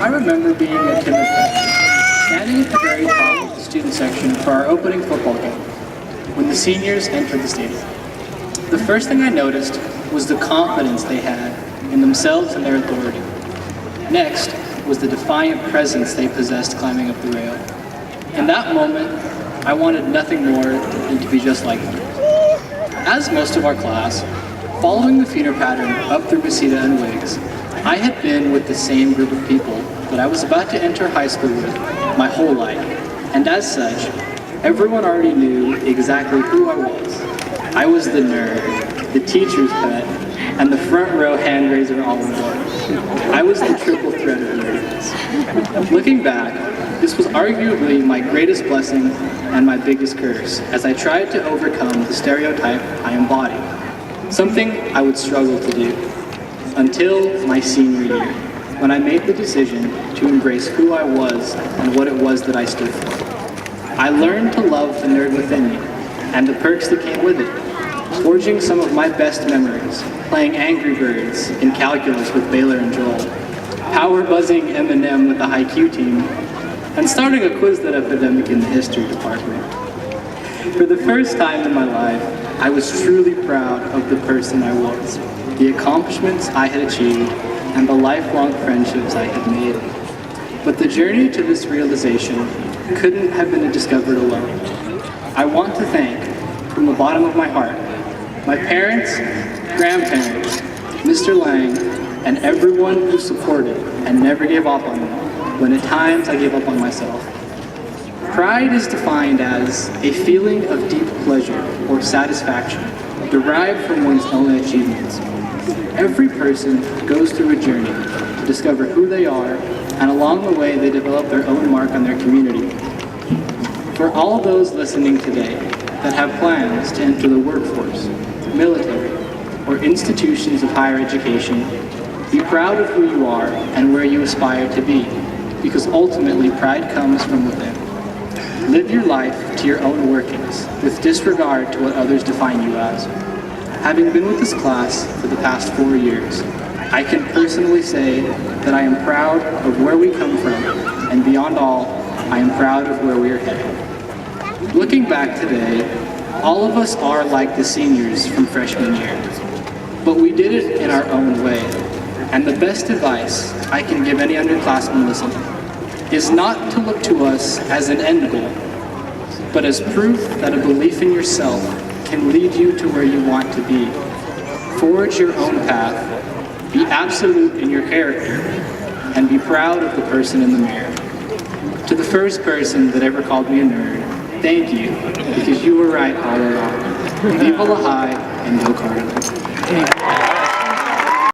I remember being a timid freshman, standing at the very top of the student section for our opening football game, when the seniors entered the stadium. The first thing I noticed was the confidence they had in themselves and their authority. Next was the defiant presence they possessed climbing up the rail. In that moment, I wanted nothing more than to be just like them. As most of our class, following the feeder pattern up through Reseda and Wiggs, I had been with the same group of people that I was about to enter high school with my whole life, and as such, everyone already knew exactly who I was. I was the nerd, the teacher's pet, and the front row hand raiser all in one. I was the triple threat of nerdiness. Looking back, this was arguably my greatest blessing and my biggest curse, as I tried to overcome the stereotype I embodied, something I would struggle to do, until my senior year, when I made the decision to embrace who I was and what it was that I stood for. I learned to love the nerd within me, and the perks that came with it, forging some of my best memories, playing Angry Birds in calculus with Baylor and Joel, power buzzing M&M with the Haiku team, and starting a quiz that epidemic in the history department. For the first time in my life, I was truly proud of the person I was, the accomplishments I had achieved, and the lifelong friendships I had made. But the journey to this realization couldn't have been discovered alone. I want to thank, from the bottom of my heart, my parents, grandparents, Mr. Lang, and everyone who supported and never gave up on me when at times I gave up on myself. Pride is defined as a feeling of deep pleasure or satisfaction derived from one's own achievements. Every person goes through a journey to discover who they are, and along the way they develop their own mark on their community. For all those listening today that have plans to enter the workforce, military, or institutions of higher education, be proud of who you are and where you aspire to be, because ultimately pride comes from within. Live your life to your own workings, with disregard to what others define you as. Having been with this class for the past 4 years, I can personally say that I am proud of where we come from, and beyond all, I am proud of where we are headed. Looking back today, all of us are like the seniors from freshman year, but we did it in our own way. And the best advice I can give any underclassman listening is not to look to us as an end goal, but as proof that a belief in yourself can lead you to where you want to be. Forge your own path, be absolute in your character, and be proud of the person in the mirror. To the first person that ever called me a nerd, thank you, because you were right all along. Viva la High and go Cardinals.